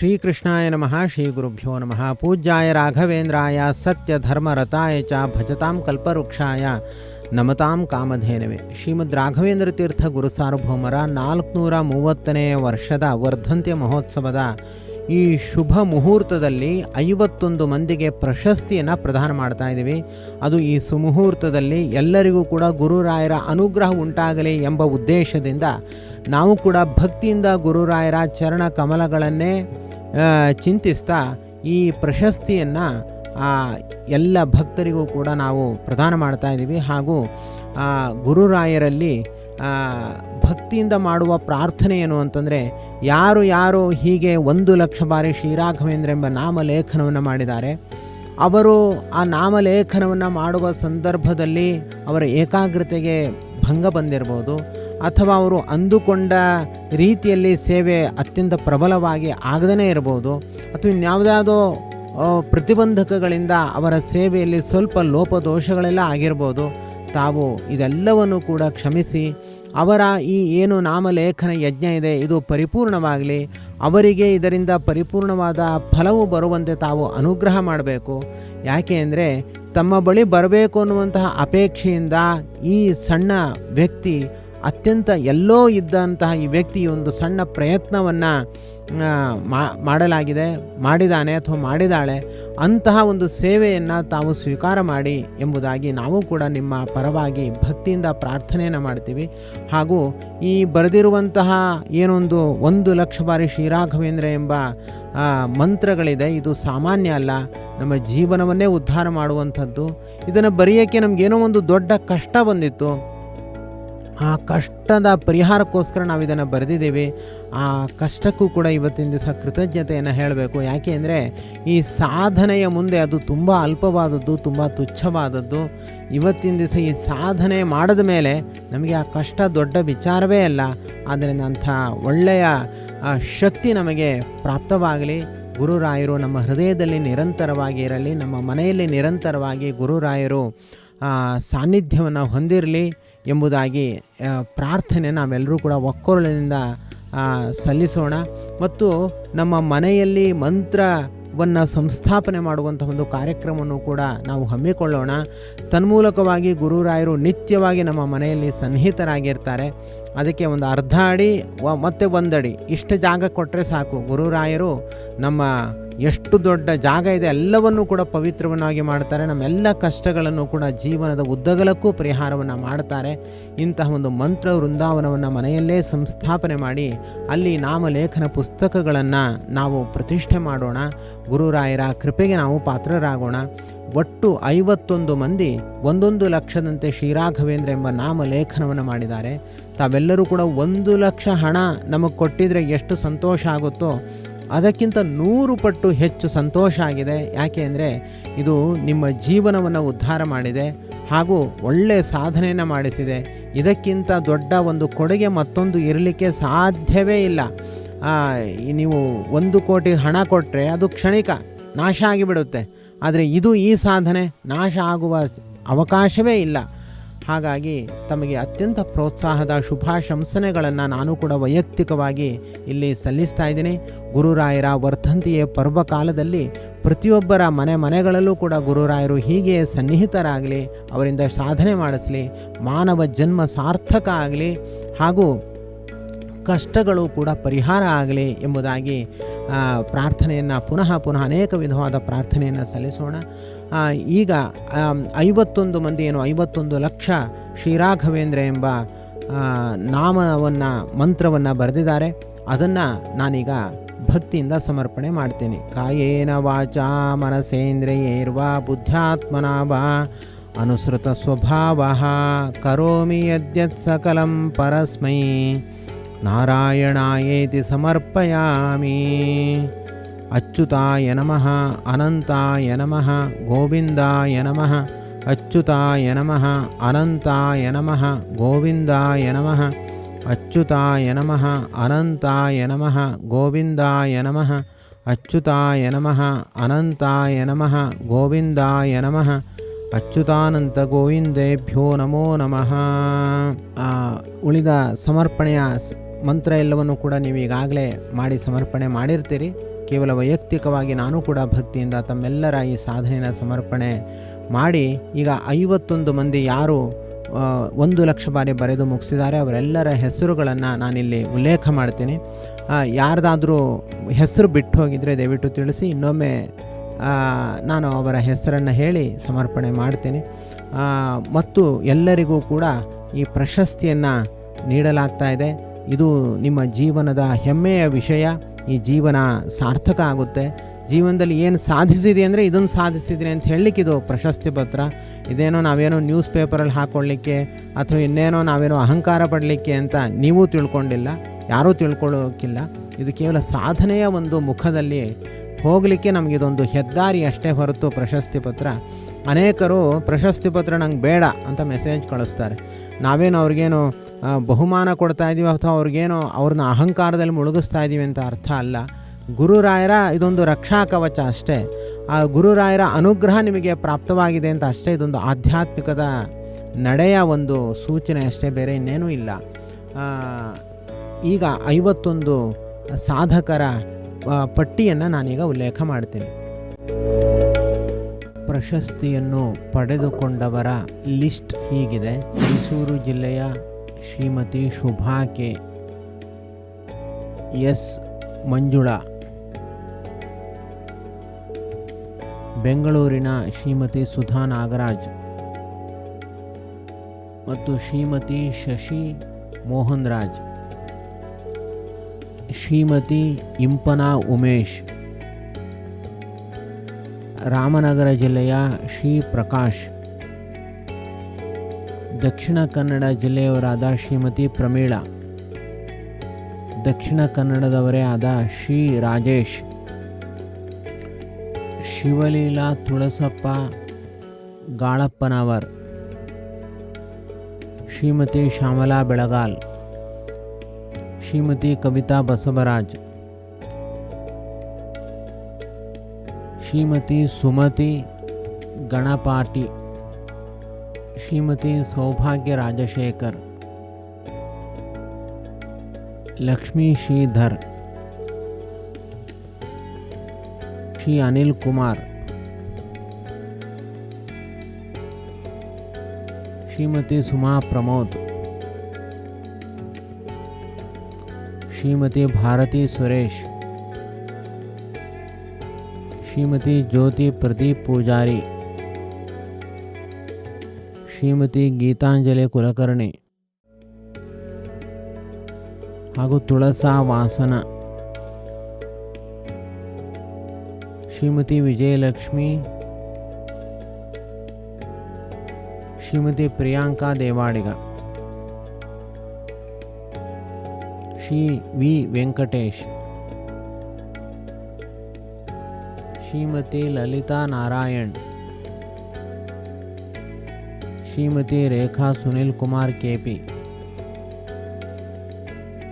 ಶ್ರೀಕೃಷ್ಣಾಯ ನಮಃ. ಶ್ರೀ ಗುರುಭ್ಯೋ ನಮಃ. ಪೂಜ್ಯಾಯ ರಾಘವೇಂದ್ರಾಯ ಸತ್ಯಧರ್ಮರತಾಯ ಚ ಭಜತಾಂ ಕಲ್ಪವೃಕ್ಷಾಯ ನಮತಾಂ ಕಾಮಧೇನವೇ. ಶ್ರೀಮದ್ ರಾಘವೇಂದ್ರ ತೀರ್ಥ ಗುರು ಸಾರ್ವಭೌಮರ 430ನೇ ವರ್ಷದ ವರ್ಧಂತ್ಯ ಮಹೋತ್ಸವದ ಈ ಶುಭ ಮುಹೂರ್ತದಲ್ಲಿ 51 ಮಂದಿಗೆ ಪ್ರಶಸ್ತಿಯನ್ನು ಪ್ರದಾನ ಮಾಡ್ತಾ ಇದ್ದೀವಿ. ಅದು ಈ ಸುಮುಹೂರ್ತದಲ್ಲಿ ಎಲ್ಲರಿಗೂ ಕೂಡ ಗುರುರಾಯರ ಅನುಗ್ರಹ ಉಂಟಾಗಲಿ ಎಂಬ ಉದ್ದೇಶದಿಂದ ನಾವು ಕೂಡ ಭಕ್ತಿಯಿಂದ ಗುರುರಾಯರ ಚರಣ ಕಮಲಗಳನ್ನೇ ಚಿಂತಿಸ್ತಾ ಈ ಪ್ರಶಸ್ತಿಯನ್ನು ಎಲ್ಲ ಭಕ್ತರಿಗೂ ಕೂಡ ನಾವು ಪ್ರದಾನ ಮಾಡ್ತಾ ಇದ್ದೀವಿ. ಹಾಗೂ ಗುರುರಾಯರಲ್ಲಿ ಭಕ್ತಿಯಿಂದ ಮಾಡುವ ಪ್ರಾರ್ಥನೆ ಏನು ಅಂತಂದರೆ, ಯಾರು ಹೀಗೆ 1,00,000 ಬಾರಿ ಶ್ರೀರಾಘವೇಂದ್ರ ಎಂಬ ನಾಮಲೇಖನವನ್ನು ಮಾಡಿದ್ದಾರೆ, ಅವರು ಆ ನಾಮಲೇಖನವನ್ನು ಮಾಡುವ ಸಂದರ್ಭದಲ್ಲಿ ಅವರ ಏಕಾಗ್ರತೆಗೆ ಭಂಗ ಬಂದಿರ್ಬೋದು, ಅಥವಾ ಅವರು ಅಂದುಕೊಂಡ ರೀತಿಯಲ್ಲಿ ಸೇವೆ ಅತ್ಯಂತ ಪ್ರಬಲವಾಗಿ ಆಗದೇ ಇರ್ಬೋದು, ಅಥವಾ ಇನ್ಯಾವುದಾದೋ ಪ್ರತಿಬಂಧಕಗಳಿಂದ ಅವರ ಸೇವೆಯಲ್ಲಿ ಸ್ವಲ್ಪ ಲೋಪದೋಷಗಳೆಲ್ಲ ಆಗಿರ್ಬೋದು. ತಾವು ಇದೆಲ್ಲವನ್ನು ಕೂಡ ಕ್ಷಮಿಸಿ ಅವರ ಈ ಏನು ನಾಮಲೇಖನ ಯಜ್ಞ ಇದೆ ಇದು ಪರಿಪೂರ್ಣವಾಗಲಿ, ಅವರಿಗೆ ಇದರಿಂದ ಪರಿಪೂರ್ಣವಾದ ಫಲವು ಬರುವಂತೆ ತಾವು ಅನುಗ್ರಹ ಮಾಡಬೇಕು. ಯಾಕೆ ಅಂದರೆ ತಮ್ಮ ಬಳಿ ಬರಬೇಕು ಅನ್ನುವಂತಹ ಅಪೇಕ್ಷೆಯಿಂದ ಈ ಸಣ್ಣ ವ್ಯಕ್ತಿ ಅತ್ಯಂತ ಎಲ್ಲೋ ಇದ್ದಂತಹ ಈ ವ್ಯಕ್ತಿ ಒಂದು ಸಣ್ಣ ಪ್ರಯತ್ನವನ್ನು ಮಾಡಿದ್ದಾನೆ ಅಥವಾ ಮಾಡಿದಾಳೆ. ಅಂತಹ ಒಂದು ಸೇವೆಯನ್ನು ತಾವು ಸ್ವೀಕಾರ ಮಾಡಿ ಎಂಬುದಾಗಿ ನಾವು ಕೂಡ ನಿಮ್ಮ ಪರವಾಗಿ ಭಕ್ತಿಯಿಂದ ಪ್ರಾರ್ಥನೆಯನ್ನು ಮಾಡ್ತೀವಿ. ಹಾಗೂ ಈ ಬರೆದಿರುವಂತಹ ಏನೊಂದು 1,00,000 ಬಾರಿ ಶ್ರೀರಾಘವೇಂದ್ರ ಎಂಬ ಮಂತ್ರಗಳಿದೆ, ಇದು ಸಾಮಾನ್ಯ ಅಲ್ಲ, ನಮ್ಮ ಜೀವನವನ್ನೇ ಉದ್ಧಾರ ಮಾಡುವಂಥದ್ದು. ಇದನ್ನು ಬರೆಯೋಕ್ಕೆ ನಮಗೇನೋ ಒಂದು ದೊಡ್ಡ ಕಷ್ಟ ಬಂದಿತ್ತು, ಆ ಕಷ್ಟದ ಪರಿಹಾರಕ್ಕೋಸ್ಕರ ನಾವು ಇದನ್ನು ಬರೆದಿದ್ದೀವಿ. ಆ ಕಷ್ಟಕ್ಕೂ ಕೂಡ ಇವತ್ತಿನ ದಿವಸ ಕೃತಜ್ಞತೆಯನ್ನು ಹೇಳಬೇಕು. ಯಾಕೆ ಅಂದರೆ ಈ ಸಾಧನೆಯ ಮುಂದೆ ಅದು ತುಂಬ ಅಲ್ಪವಾದದ್ದು, ತುಂಬ ತುಚ್ಛವಾದದ್ದು. ಇವತ್ತಿನ ದಿವಸ ಈ ಸಾಧನೆ ಮಾಡಿದ ಮೇಲೆ ನಮಗೆ ಆ ಕಷ್ಟ ದೊಡ್ಡ ವಿಚಾರವೇ ಅಲ್ಲ. ಆದ್ದರಿಂದ ಅಂಥ ಒಳ್ಳೆಯ ಶಕ್ತಿ ನಮಗೆ ಪ್ರಾಪ್ತವಾಗಲಿ. ಗುರುರಾಯರು ನಮ್ಮ ಹೃದಯದಲ್ಲಿ ನಿರಂತರವಾಗಿ ಇರಲಿ, ನಮ್ಮ ಮನೆಯಲ್ಲಿ ನಿರಂತರವಾಗಿ ಗುರುರಾಯರು ಸಾನ್ನಿಧ್ಯವನ್ನು ಹೊಂದಿರಲಿ ಎಂಬುದಾಗಿ ಪ್ರಾರ್ಥನೆ ನಾವೆಲ್ಲರೂ ಕೂಡ ಒಕ್ಕೊರಳಿನಿಂದ ಸಲ್ಲಿಸೋಣ. ಮತ್ತು ನಮ್ಮ ಮನೆಯಲ್ಲಿ ಮಂತ್ರವನ್ನು ಸಂಸ್ಥಾಪನೆ ಮಾಡುವಂಥ ಒಂದು ಕಾರ್ಯಕ್ರಮವನ್ನು ಕೂಡ ನಾವು ಹಮ್ಮಿಕೊಳ್ಳೋಣ. ತನ್ಮೂಲಕವಾಗಿ ಗುರುರಾಯರು ನಿತ್ಯವಾಗಿ ನಮ್ಮ ಮನೆಯಲ್ಲಿ ಸನ್ನಿಹಿತರಾಗಿರ್ತಾರೆ. ಅದಕ್ಕೆ ಒಂದು ಅರ್ಧ ಅಡಿ ಮತ್ತು 1 ಅಡಿ ಇಷ್ಟು ಜಾಗ ಕೊಟ್ಟರೆ ಸಾಕು. ಗುರುರಾಯರು ನಮ್ಮ ಎಷ್ಟು ದೊಡ್ಡ ಜಾಗ ಇದೆ ಎಲ್ಲವನ್ನೂ ಕೂಡ ಪವಿತ್ರವನ್ನಾಗಿ ಮಾಡ್ತಾರೆ. ನಮ್ಮೆಲ್ಲ ಕಷ್ಟಗಳನ್ನು ಕೂಡ ಜೀವನದ ಉದ್ದಗಲಕ್ಕೂ ಪರಿಹಾರವನ್ನು ಮಾಡ್ತಾರೆ. ಇಂತಹ ಒಂದು ಮಂತ್ರ ವೃಂದಾವನವನ್ನು ಮನೆಯಲ್ಲೇ ಸಂಸ್ಥಾಪನೆ ಮಾಡಿ ಅಲ್ಲಿ ನಾಮಲೇಖನ ಪುಸ್ತಕಗಳನ್ನು ನಾವು ಪ್ರತಿಷ್ಠೆ ಮಾಡೋಣ. ಗುರುರಾಯರ ಕೃಪೆಗೆ ನಾವು ಪಾತ್ರರಾಗೋಣ. ಒಟ್ಟು 51 ಮಂದಿ 1,00,000ದಂತೆ ಶ್ರೀರಾಘವೇಂದ್ರ ಎಂಬ ನಾಮಲೇಖನವನ್ನು ಮಾಡಿದ್ದಾರೆ. ತಾವೆಲ್ಲರೂ ಕೂಡ 1,00,000 ಹಣ ನಮಗೆ ಕೊಟ್ಟಿದ್ರೆ ಎಷ್ಟು ಸಂತೋಷ ಆಗುತ್ತೋ ಅದಕ್ಕಿಂತ 100 ಪಟ್ಟು ಹೆಚ್ಚು ಸಂತೋಷ ಆಗಿದೆ. ಯಾಕೆ ಅಂದರೆ ಇದು ನಿಮ್ಮ ಜೀವನವನ್ನು ಉದ್ಧಾರ ಮಾಡಿದೆ ಹಾಗೂ ಒಳ್ಳೆಯ ಸಾಧನೆಯನ್ನು ಮಾಡಿಸಿದೆ. ಇದಕ್ಕಿಂತ ದೊಡ್ಡ ಒಂದು ಕೊಡುಗೆ ಮತ್ತೊಂದು ಇರಲಿಕ್ಕೆ ಸಾಧ್ಯವೇ ಇಲ್ಲ. ನೀವು 1 ಕೋಟಿ ಹಣ ಕೊಟ್ಟರೆ ಅದು ಕ್ಷಣಿಕ ನಾಶ ಆಗಿಬಿಡುತ್ತೆ. ಆದರೆ ಇದು ಈ ಸಾಧನೆ ನಾಶ ಆಗುವ ಅವಕಾಶವೇ ಇಲ್ಲ. ಹಾಗಾಗಿ ತಮಗೆ ಅತ್ಯಂತ ಪ್ರೋತ್ಸಾಹದ ಶುಭಾಶಂಸನೆಗಳನ್ನು ನಾನು ಕೂಡ ವೈಯಕ್ತಿಕವಾಗಿ ಇಲ್ಲಿ ಸಲ್ಲಿಸ್ತಾ ಇದ್ದೀನಿ. ಗುರುರಾಯರ ವರ್ಧಂತಿಯ ಪರ್ವಕಾಲದಲ್ಲಿ ಪ್ರತಿಯೊಬ್ಬರ ಮನೆಗಳಲ್ಲೂ ಕೂಡ ಗುರುರಾಯರು ಹೀಗೆ ಸನ್ನಿಹಿತರಾಗಲಿ, ಅವರಿಂದ ಸಾಧನೆ ಮಾಡಿಸಲಿ, ಮಾನವ ಜನ್ಮ ಸಾರ್ಥಕ ಆಗಲಿ, ಹಾಗೂ ಕಷ್ಟಗಳು ಕೂಡ ಪರಿಹಾರ ಆಗಲಿ ಎಂಬುದಾಗಿ ಪ್ರಾರ್ಥನೆಯನ್ನು ಪುನಃ ಅನೇಕ ವಿಧವಾದ ಪ್ರಾರ್ಥನೆಯನ್ನು ಸಲ್ಲಿಸೋಣ. ಈಗ 51 ಮಂದಿ 51,00,000 ಶ್ರೀರಾಘವೇಂದ್ರ ಎಂಬ ಮಂತ್ರವನ್ನು ಬರೆದಿದ್ದಾರೆ. ಅದನ್ನು ನಾನೀಗ ಭಕ್ತಿಯಿಂದ ಸಮರ್ಪಣೆ ಮಾಡ್ತೇನೆ. ಕಾಯೇನ ವಾಚಾ ಮನಸೇಂದ್ರಿಯೈರ್ವಾ ಬುದ್ಧ್ಯಾತ್ಮನಾ ವಾ ಅನುಸೃತ ಸ್ವಭಾವಃ ಕರೋಮಿ ಯದ್ಯತ್ ಸಕಲಂ ಪರಸ್ಮೈ ನಾರಾಯಣಾಯೇತಿ ಸಮರ್ಪಯಾಮಿ. ಅಚ್ಯುತಾಯ ನಮಃ, ಅನಂತಾಯ ನಮಃ, ಗೋವಿಂದಾಯ ನಮಃ. ಅಚ್ಯುತಾಯ ನಮಃ, ಅನಂತಾಯ ನಮಃ, ಗೋವಿಂದಾಯ ನಮಃ. ಅಚ್ಯುತಾಯ ನಮಃ, ಅನಂತಾಯ ನಮಃ, ಗೋವಿಂದಾಯ ನಮಃ. ಅಚ್ಯುತಾಯ ನಮಃ, ಅನಂತಾಯ ನಮಃ, ಗೋವಿಂದಾಯ ನಮಃ. ಅಚ್ಯುತಾನಂತ ಗೋವಿಂದೇಭ್ಯೋ ನಮೋ ನಮಃ. ಉಳಿದ ಸಮರ್ಪಣೆಯ ಮಂತ್ರ ಎಲ್ಲವನ್ನು ಕೂಡ ನೀವು ಈಗಾಗಲೇ ಮಾಡಿ ಸಮರ್ಪಣೆ ಮಾಡಿರ್ತೀರಿ. ಕೇವಲ ವೈಯಕ್ತಿಕವಾಗಿ ನಾನು ಕೂಡ ಭಕ್ತಿಯಿಂದ ತಮ್ಮೆಲ್ಲರ ಈ ಸಾಧನೆಯನ್ನು ಸಮರ್ಪಣೆ ಮಾಡಿ ಈಗ 51 ಮಂದಿ ಯಾರು 1,00,000 ಬಾರಿ ಬರೆದು ಮುಗಿಸಿದ್ದಾರೆ ಅವರೆಲ್ಲರ ಹೆಸರುಗಳನ್ನು ನಾನಿಲ್ಲಿ ಉಲ್ಲೇಖ ಮಾಡ್ತೀನಿ. ಯಾರ್ದಾದರೂ ಹೆಸರು ಬಿಟ್ಟು ಹೋಗಿದರೆ ದಯವಿಟ್ಟು ತಿಳಿಸಿ, ಇನ್ನೊಮ್ಮೆ ನಾನು ಅವರ ಹೆಸರನ್ನು ಹೇಳಿ ಸಮರ್ಪಣೆ ಮಾಡ್ತೀನಿ. ಮತ್ತು ಎಲ್ಲರಿಗೂ ಕೂಡ ಈ ಪ್ರಶಸ್ತಿಯನ್ನು ನೀಡಲಾಗ್ತಾ ಇದೆ. ಇದು ನಿಮ್ಮ ಜೀವನದ ಹೆಮ್ಮೆಯ ವಿಷಯ. ಈ ಜೀವನ ಸಾರ್ಥಕ ಆಗುತ್ತೆ. ಜೀವನದಲ್ಲಿ ಏನು ಸಾಧಿಸಿದೆ ಅಂದರೆ ಇದನ್ನು ಸಾಧಿಸಿದ್ದೀನಿ ಅಂತ ಹೇಳಲಿಕ್ಕೆ ಇದು ಪ್ರಶಸ್ತಿ ಪತ್ರ. ಇದೇನೋ ನಾವೇನೋ ನ್ಯೂಸ್ ಪೇಪರಲ್ಲಿ ಹಾಕ್ಕೊಳ್ಳಿಕ್ಕೆ ಅಥವಾ ಇನ್ನೇನೋ ನಾವೇನೋ ಅಹಂಕಾರ ಪಡಲಿಕ್ಕೆ ಅಂತ ನೀವೂ ತಿಳ್ಕೊಂಡಿಲ್ಲ, ಯಾರೂ ತಿಳ್ಕೊಳ್ಳೋಕ್ಕಿಲ್ಲ. ಇದು ಕೇವಲ ಸಾಧನೆಯ ಒಂದು ಮುಖದಲ್ಲಿ ಹೋಗಲಿಕ್ಕೆ ನಮಗಿದೊಂದು ಹೆದ್ದಾರಿ ಅಷ್ಟೇ ಹೊರತು ಪ್ರಶಸ್ತಿ ಪತ್ರ. ಅನೇಕರು ಪ್ರಶಸ್ತಿ ಪತ್ರ ನಂಗೆ ಬೇಡ ಅಂತ ಮೆಸೇಜ್ ಕಳಿಸ್ತಾರೆ. ನಾವೇನು ಅವ್ರಿಗೇನು ಬಹುಮಾನ ಕೊಡ್ತಾ ಇದ್ದೀವಿ ಅಥವಾ ಅವ್ರನ್ನ ಅಹಂಕಾರದಲ್ಲಿ ಮುಳುಗಿಸ್ತಾ ಇದ್ದೀವಿ ಅಂತ ಅರ್ಥ ಅಲ್ಲ. ಗುರುರಾಯರ ಇದೊಂದು ರಕ್ಷಾ ಕವಚ ಅಷ್ಟೇ. ಆ ಗುರುರಾಯರ ಅನುಗ್ರಹ ನಿಮಗೆ ಪ್ರಾಪ್ತವಾಗಿದೆ ಅಂತ ಅಷ್ಟೇ. ಇದೊಂದು ಆಧ್ಯಾತ್ಮಿಕದ ನಡೆಯ ಒಂದು ಸೂಚನೆ ಅಷ್ಟೇ, ಬೇರೆ ಇನ್ನೇನೂ ಇಲ್ಲ. ಈಗ 51 ಸಾಧಕರ ಪಟ್ಟಿಯನ್ನು ನಾನೀಗ ಉಲ್ಲೇಖ ಮಾಡ್ತೀನಿ. ಪ್ರಶಸ್ತಿಯನ್ನು ಪಡೆದುಕೊಂಡವರ ಲಿಸ್ಟ್ ಹೀಗಿದೆ. ಮೈಸೂರು ಜಿಲ್ಲೆಯ ಶ್ರೀಮತಿ ಶುಭಾ ಕೆ, ಎಸ್ ಮಂಜುಳಾ, ಬೆಂಗಳೂರಿನ ಶ್ರೀಮತಿ ಸುಧಾ ನಾಗರಾಜ್ ಮತ್ತು ಶ್ರೀಮತಿ ಶಶಿ ಮೋಹನ್ ರಾಜ್, ಶ್ರೀಮತಿ ಇಂಪನಾ ಉಮೇಶ್, ರಾಮನಗರ ಜಿಲ್ಲೆಯ ಶ್ರೀ ಪ್ರಕಾಶ್, ದಕ್ಷಿಣ ಕನ್ನಡ ಜಿಲ್ಲೆಯವರಾದ ಶ್ರೀಮತಿ ಪ್ರಮೀಳಾ, ದಕ್ಷಿಣ ಕನ್ನಡದವರೇ ಆದ ಶ್ರೀ ರಾಜೇಶ್, ಶಿವಲೀಲಾ ತುಳಸಪ್ಪ ಗಾಳಪ್ಪನವರ್, ಶ್ರೀಮತಿ ಶ್ಯಾಮಲಾ ಬೆಳಗಾಲ್, ಶ್ರೀಮತಿ ಕವಿತಾ ಬಸವರಾಜ್, ಶ್ರೀಮತಿ ಸುಮತಿ ಗಣಪಾಟಿ, ಶ್ರೀಮತಿ ಸೌಭಾಗ್ಯ ರಾಜಶೇಖರ್, ಲಕ್ಷ್ಮೀ ಶ್ರೀಧರ್, ಶ್ರೀ ಅನಿಲ್ ಕುಮಾರ್, ಶ್ರೀಮತಿ ಸುಮಾ ಪ್ರಮೋದ್, ಶ್ರೀಮತಿ ಭಾರತಿ ಸುರೇಶ್, ಶ್ರೀಮತಿ ಜ್ಯೋತಿ ಪ್ರದೀಪ್ ಪೂಜಾರಿ, ಶ್ರೀಮತಿ ಗೀತಾಂಜಲಿ ಕುಲಕರ್ಣಿ ಹಾಗೂ Tulasa Vasana, Shrimati Vijayalakshmi, Shrimati Priyanka Devadiga, Shri V Venkatesh, Shrimati Lalitha Narayan, Shrimati Rekha Sunil Kumar KP,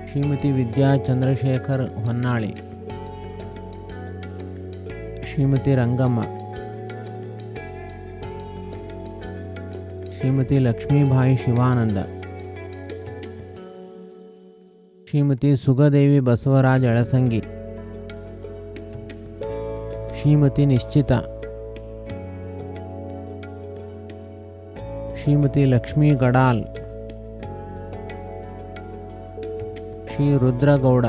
Shrimati Vidya Chandrashekar Honnali, Shrimati Rangamma, Shrimati Lakshmibai Shivananda, Shrimati Sugadevi Basavaraj Alasangi, Shrimati Nishchita, Shrimati Lakshmi Gadal, Shri Rudragouda,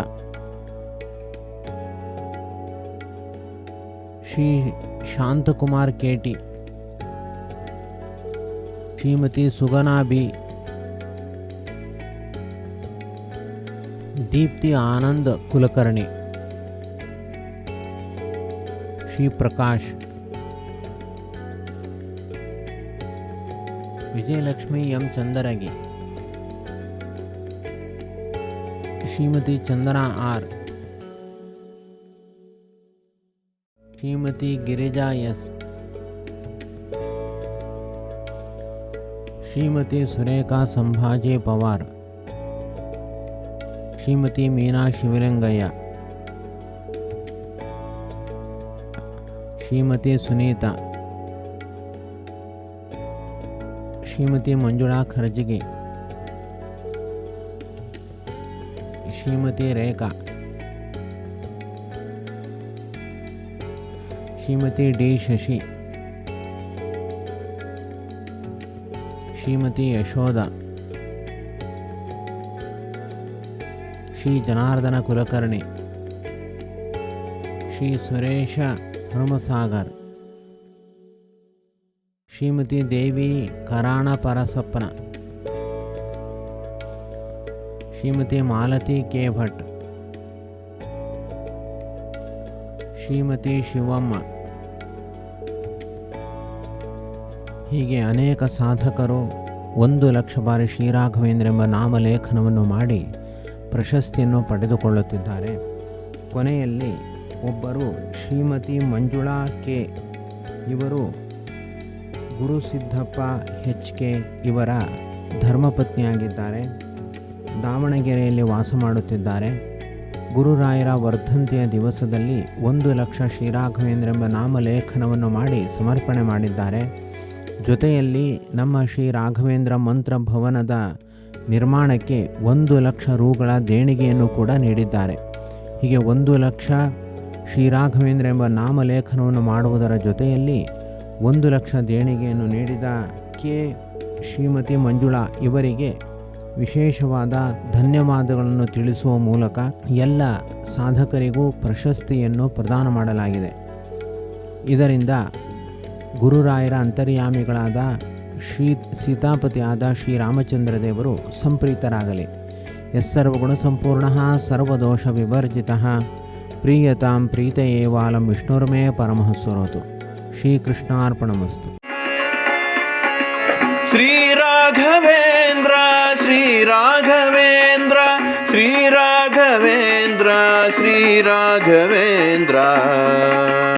Shri Shantakumar KT, Shrimati Sugana B, Deepti Anand Kulkarni, Shri Prakash, Vijayalakshmi M Chandaragi, Shrimati Chandana R, Shrimati Girija S, Shrimati Surekha Sambhaji Pawar, Shrimati Meena Shivalingaiah, Shrimati Sunita, Shrimati Manjula ಖರ್ಜಿಗಿ, Shrimati ರೇಖಾ, ಶ್ರೀಮತಿ ಡಿ ಶಶಿ, ಶ್ರೀಮತಿ ಯಶೋಧ, ಶ್ರೀ ಜನಾರ್ದನ ಕುಲಕರ್ಣಿ, ಶ್ರೀ ಸುರೇಶ ಹನುಮಸಾಗರ್, ಶ್ರೀಮತಿ ದೇವಿ ಕರಾಣ ಪರಸಪ್ಪನ, ಶ್ರೀಮತಿ ಮಾಲತಿ ಕೆ ಭಟ್, ಶ್ರೀಮತಿ ಶಿವಮ್ಮ, ಹೀಗೆ ಅನೇಕ ಸಾಧಕರು 1,00,000 ಬಾರಿ ಶ್ರೀರಾಘವೇಂದ್ರ ಎಂಬ ನಾಮಲೇಖನವನ್ನು ಮಾಡಿ ಪ್ರಶಸ್ತಿಯನ್ನು ಪಡೆದುಕೊಳ್ಳುತ್ತಿದ್ದಾರೆ. ಕೊನೆಯಲ್ಲಿ ಒಬ್ಬರು ಶ್ರೀಮತಿ ಮಂಜುಳಾ ಕೆ, ಇವರು ಗುರುಸಿದ್ದಪ್ಪ ಎಚ್ ಕೆ ಇವರ ಧರ್ಮಪತ್ನಿಯಾಗಿದ್ದಾರೆ. ದಾವಣಗೆರೆಯಲ್ಲಿ ವಾಸ ಮಾಡುತ್ತಿದ್ದಾರೆ. ಗುರುರಾಯರ ವರ್ಧಂತಿಯ ದಿವಸದಲ್ಲಿ 1,00,000 ಶ್ರೀರಾಘವೇಂದ್ರ ಎಂಬ ನಾಮಲೇಖನವನ್ನು ಮಾಡಿ ಸಮರ್ಪಣೆ ಮಾಡಿದ್ದಾರೆ. ಜೊತೆಯಲ್ಲಿ ನಮ್ಮ ಶ್ರೀ ರಾಘವೇಂದ್ರ ಮಂತ್ರ ಭವನದ ನಿರ್ಮಾಣಕ್ಕೆ 1,00,000 ರೂಗಳ ದೇಣಿಗೆಯನ್ನು ಕೂಡ ನೀಡಿದ್ದಾರೆ. ಹೀಗೆ 1,00,000 ಶ್ರೀರಾಘವೇಂದ್ರ ಎಂಬ ನಾಮಲೇಖನವನ್ನು ಮಾಡುವುದರ ಜೊತೆಯಲ್ಲಿ 1,00,000 ದೇಣಿಗೆಯನ್ನು ನೀಡಿದ ಕೆ ಶ್ರೀಮತಿ ಮಂಜುಳಾ ಇವರಿಗೆ ವಿಶೇಷವಾದ ಧನ್ಯವಾದಗಳನ್ನು ತಿಳಿಸುವ ಮೂಲಕ ಎಲ್ಲ ಸಾಧಕರಿಗೂ ಪ್ರಶಸ್ತಿಯನ್ನು ಪ್ರದಾನ ಮಾಡಲಾಗಿದೆ. ಇದರಿಂದ ಗುರುರಾಯರ ಅಂತರ್ಯಾಮಿಗಳಾದ ಸೀತಾಪತಿಯಾದ ಶ್ರೀರಾಮಚಂದ್ರ ದೇವರು ಸಂಪ್ರೀತರಾಗಲಿ. ಯಸ್ಸರ್ವಗುಣ ಸಂಪೂರ್ಣಃ ಸರ್ವದೋಷ ವಿವರ್ಜಿತಃ ಪ್ರೀಯತಾಂ ಪ್ರೀತಯೇವಾಲಂ ವಿಷ್ಣುರ್ಮೇ ಪರಮಃ ಸ್ವರೋತು. ಶ್ರೀಕೃಷ್ಣಾರ್ಪಣಮಸ್ತು. ಶ್ರೀರಾಘವೇಂದ್ರ ಶ್ರೀರಾಘವೇಂದ್ರ ಶ್ರೀರಾಘವೇಂದ್ರ ಶ್ರೀರಾಘವೇಂದ್ರ